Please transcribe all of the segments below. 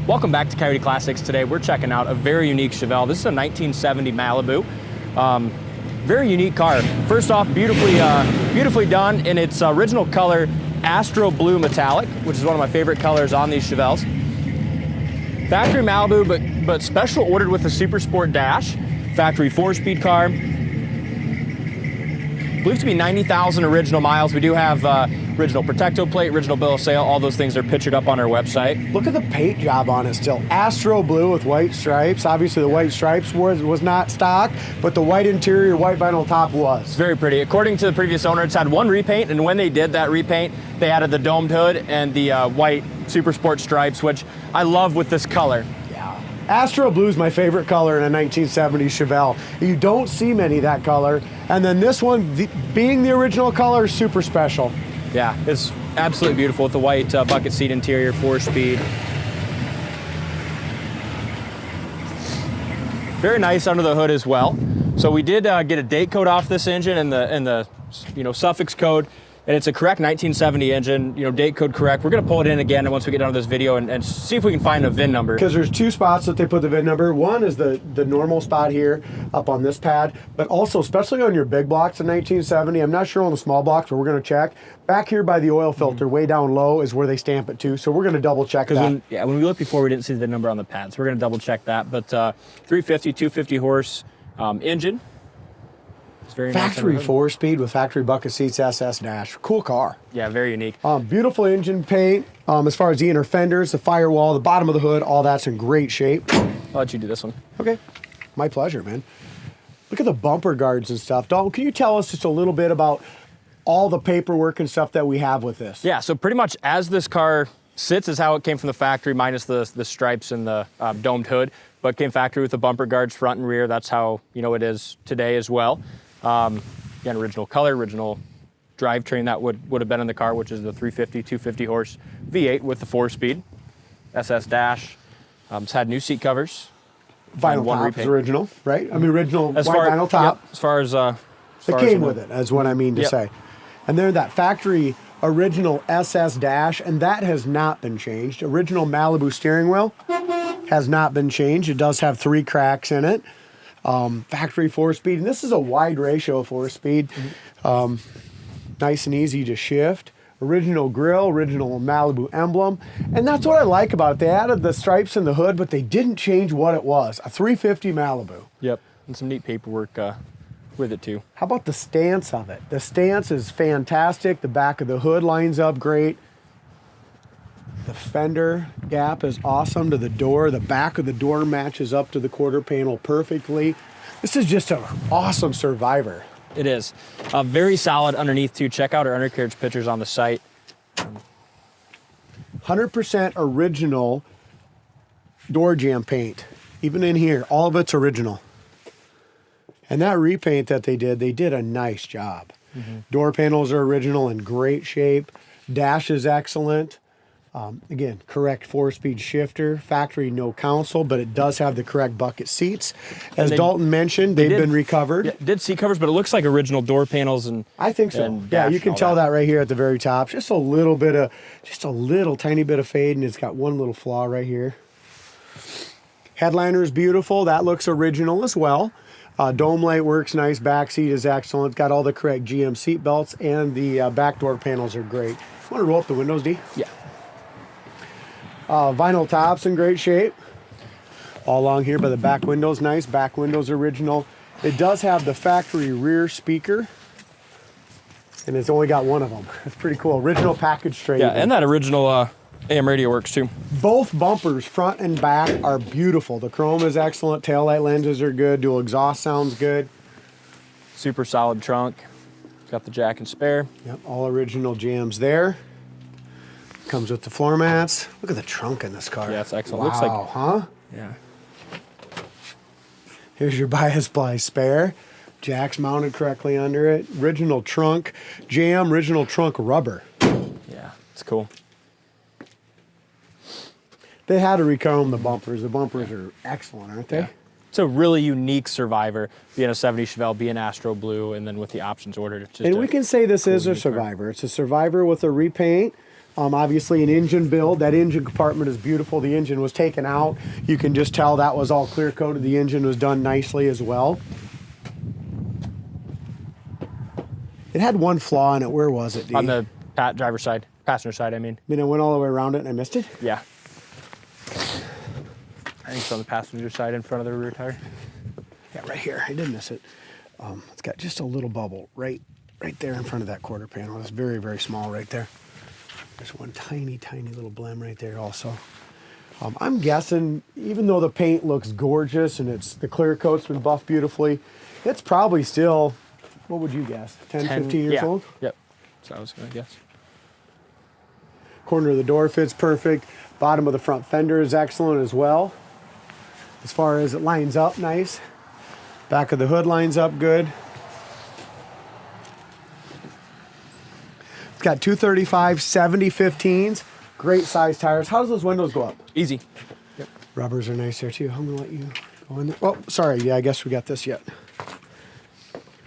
Welcome back to Coyote Classics. Today we're checking out a very unique Chevelle. This is a 1970 Malibu. Very unique car. First off, beautifully done in its original color, Astro Blue Metallic, which is one of my favorite colors on these Chevelles. Factory Malibu, but special ordered with a Super Sport dash. Factory 4-speed car. Believed to be 90,000 original miles. We do have original Protecto Plate, original bill of sale. All those things are pictured up on our website. Look at the paint job on it still. Astro blue with white stripes. Obviously the white stripes was not stock, but the white interior, white vinyl top was. It's very pretty. According to the previous owner, it's had one repaint, and when they did that repaint, they added the domed hood and the white Super Sport stripes, which I love with this color. Astro Blue is my favorite color in a 1970s Chevelle. You don't see many that color. And then this one, being the original color, is super special. Yeah, it's absolutely beautiful with the white bucket seat interior, 4-speed. Very nice under the hood as well. So we did get a date code off this engine and the suffix code. And it's a correct 1970 engine, date code correct. We're gonna pull it in again once we get done with this video and see if we can find a VIN number. Because there's two spots that they put the VIN number. One is the normal spot here up on this pad, but also, especially on your big blocks in 1970, I'm not sure on the small blocks, but we're gonna check. Back here by the oil filter, way down low, is where they stamp it to. So we're gonna double check that. When we looked before, we didn't see the number on the pad. So we're gonna double check that. But 350, 250 horse engine. Very factory nice 4-speed with factory bucket seats, SS dash. Cool car. Yeah, very unique. Beautiful engine paint. As far as the inner fenders, the firewall, the bottom of the hood, all that's in great shape. I'll let you do this one. Okay, my pleasure, man. Look at the bumper guards and stuff. Dalton, can you tell us just a little bit about all the paperwork and stuff that we have with this? Yeah, so pretty much as this car sits is how it came from the factory, minus the stripes and the domed hood, but came factory with the bumper guards front and rear. That's how it is today as well. Again, original color, original drivetrain that would have been in the car, which is the 350, 250 horse V8 with the 4-speed SS dash. It's had new seat covers. Vinyl top is original, right? I mean, original white vinyl top. Yep, as far as it came with it, is what I mean to say. And then that factory original SS dash, and that has not been changed. Original Malibu steering wheel has not been changed. It does have 3 cracks in it. Factory 4-speed, and this is a wide ratio 4-speed. Nice and easy to shift. Original grille, original Malibu emblem, and that's what I like about it. They added the stripes in the hood, but they didn't change what it was. A 350 Malibu. Yep, and some neat paperwork with it too. How about the stance of it? The stance is fantastic. The back of the hood lines up great. The fender gap is awesome to the door. The back of the door matches up to the quarter panel perfectly. This is just an awesome Survivor. It is. Very solid underneath too. Check out our undercarriage pictures on the site. 100% original door jamb paint. Even in here, all of it's original. And that repaint that they did a nice job. Door panels are original in great shape. Dash is excellent. Again, correct 4-speed shifter, factory no console, but it does have the correct bucket seats. As Dalton mentioned, they've been recovered. Yeah, did seat covers, but it looks like original door panels and I think so. Yeah, you can tell that right here at the very top. Just a little tiny bit of fade, and it's got one little flaw right here. Headliner is beautiful. That looks original as well. Dome light works nice. Back seat is excellent. Got all the correct GM seat belts, and the back door panels are great. Want to roll up the windows, D? Yeah. Vinyl tops in great shape. All along here by the back windows, nice. Back windows original. It does have the factory rear speaker, and it's only got one of them. It's pretty cool. Original package straight. Yeah, and that original AM radio works too. Both bumpers, front and back, are beautiful. The chrome is excellent. Taillight lenses are good. Dual exhaust sounds good. Super solid trunk. Got the jack and spare. Yep, all original jams there. Comes with the floor mats. Look at the trunk in this car. Yeah, it's excellent. Wow, Looks like, huh? Yeah. Here's your bias ply spare. Jack's mounted correctly under it. Original trunk jam, original trunk rubber. Yeah, it's cool. They had to rechrome the bumpers. The bumpers are excellent, aren't they? Yeah. It's a really unique Survivor, being a 70 Chevelle, being Astro Blue, and then with the options ordered. It's just and we can say this is a Survivor. It's a Survivor with a repaint. Obviously an engine build. That engine compartment is beautiful. The engine was taken out. You can just tell that was all clear coated. The engine was done nicely as well. It had one flaw in it. Where was it, D? On the driver's side, passenger side, I mean. I went all the way around it and I missed it? Yeah. I think it's on the passenger side in front of the rear tire. Yeah, right here. I did miss it. It's got just a little bubble right there in front of that quarter panel. It's very, very small right there. There's one tiny, tiny little blem right there also. I'm guessing, even though the paint looks gorgeous and the clear coat's been buffed beautifully, it's probably still, what would you guess, 10 15 years old? Yep, so I was going to guess. Corner of the door fits perfect. Bottom of the front fender is excellent as well. As far as it lines up nice. Back of the hood lines up good. It's got 235 70-15s. Great size tires. How does those windows go up? Easy. Yep. Rubbers are nice there too. I'm gonna let you go in there. Oh, sorry. Yeah, I guess we got this yet.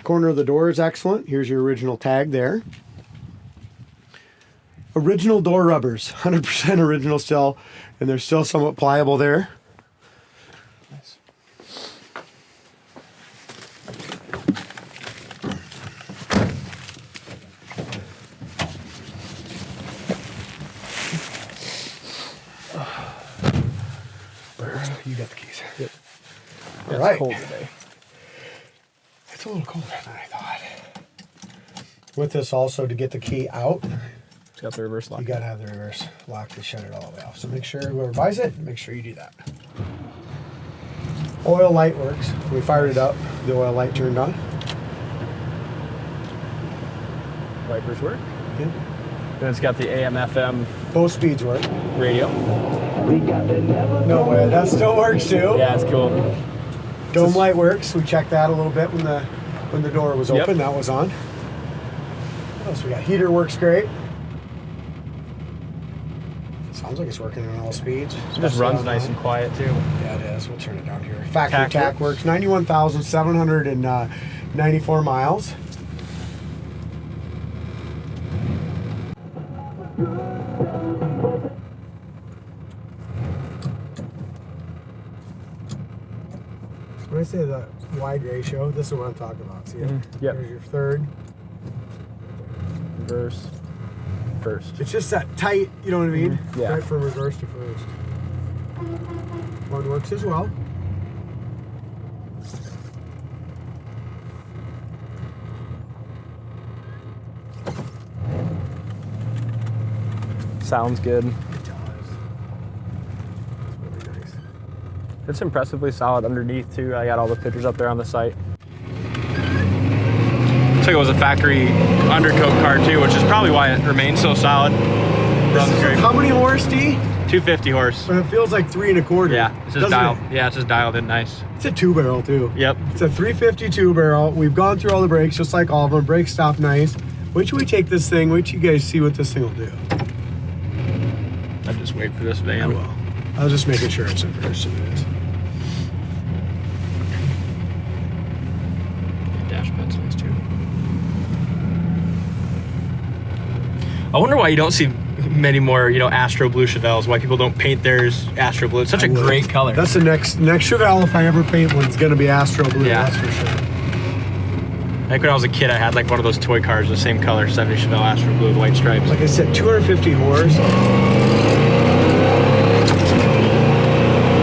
Corner of the door is excellent. Here's your original tag there. Original door rubbers, 100% original still, and they're still somewhat pliable there. Nice. You got the keys. Yep. All right. It's cold today. It's a little colder than I thought. With this also, to get the key out, It's got the reverse lock. you got to have the reverse lock to shut it all the way off. So make sure whoever buys it, make sure you do that. Oil light works. We fired it up. The oil light turned on. Wipers work. Yep. Then it's got the AM/FM Both speeds work. radio. No way. That still works too. Yeah, it's cool. Dome light works. We checked that a little bit when the door was Yep. open. That was on. What else we got? Heater works great. Sounds like it's working on all speeds. It just runs nice and quiet too. Yeah, it is. We'll turn it down here. Factory Tack tack works. 91,794 miles. When I say the wide ratio, this is what I'm talking about. See, Yep. There's your third. Reverse. First. It's just that tight, you know what I mean? Yeah. Right from reverse to first. One works as well. Sounds good. It does. It's really nice. It's impressively solid underneath too. I got all the pictures up there on the site. Looks like it was a factory undercoat car too, which is probably why it remains so solid. Runs great. How many horse, D? 250 horse. But it feels like 3 1/4. Yeah, it's just doesn't dialed. it? Yeah, it's just dialed in nice. It's a 2-barrel too. Yep. It's a 352 barrel. We've gone through all the brakes, just like all of them. Brakes stop nice. Wait till we take this thing. Wait till you guys see what this thing will do. I just wait for this van. I will. I was just making sure it's in first. It is. Dash pad's nice too. I wonder why you don't see many more, Astro blue Chevelles. Why people don't paint theirs Astro blue? It's such a great color. That's the next Chevelle. If I ever paint one, it's gonna be Astro blue. Yeah. That's for sure. I think when I was a kid, I had like one of those toy cars, the same color, 70 Chevelle Astro blue with white stripes. Like I said, 250 horse.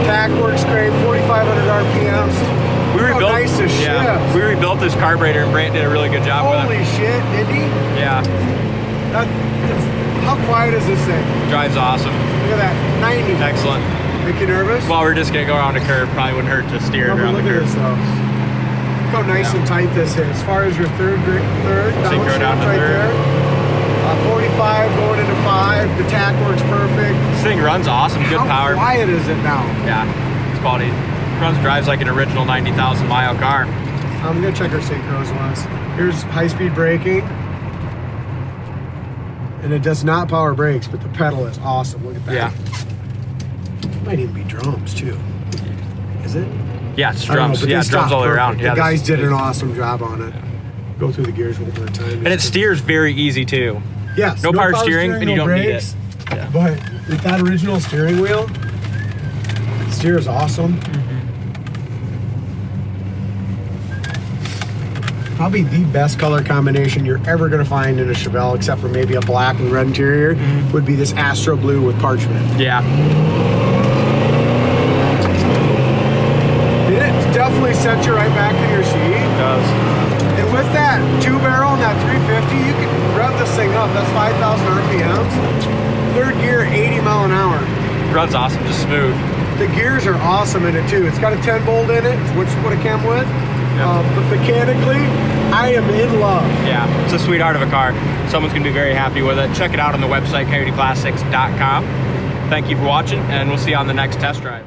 Tack works great. 4,500 RPMs. Nice as shit. We rebuilt this carburetor and Brant did a really good job with Holy it. shit, did he? Yeah, How quiet is this thing? drives awesome. Look at that, 90. Excellent. Make you nervous? Well, we're just gonna go around a curve. Probably wouldn't hurt to steer it No, but around the look at curve. this though. Look how nice and tight this is. As far as your third Synchro down to right third. there. 45 going into 5. The tack works perfect. This thing runs awesome. Good How power. quiet is it now? Yeah, it's quality. Drives like an original 90,000 mile car. I'm gonna check our synchros once. Here's high-speed braking. And it does not power brakes, but the pedal is awesome. Look at that. Yeah. Might even be drums too. Is it? Yeah, it's I don't know, drums. but Yeah, they drums stop all the way perfect. around. Yeah, the guys this- did an awesome job on it. Go through the gears one more time. And it steers very easy too. Yes. No power steering, and you no don't brakes, need it. Yeah. But with that original steering wheel, it steers awesome. Probably the best color combination you're ever going to find in a Chevelle, except for maybe a black and red interior, would be this Astro blue with parchment. Yeah. It definitely sets you right back in your seat. It does. And with that 2-barrel and that 350, you can rev this thing up. That's 5,000 RPMs. Third gear, 80 mile an hour. Runs awesome, just smooth. The gears are awesome in it too. It's got a 10-bolt in it, which is what it came with. Yep. But mechanically, I am in love. Yeah, it's a sweetheart of a car. Someone's gonna be very happy with it. Check it out on the website, coyoteclassics.com. Thank you for watching, and we'll see you on the next test drive.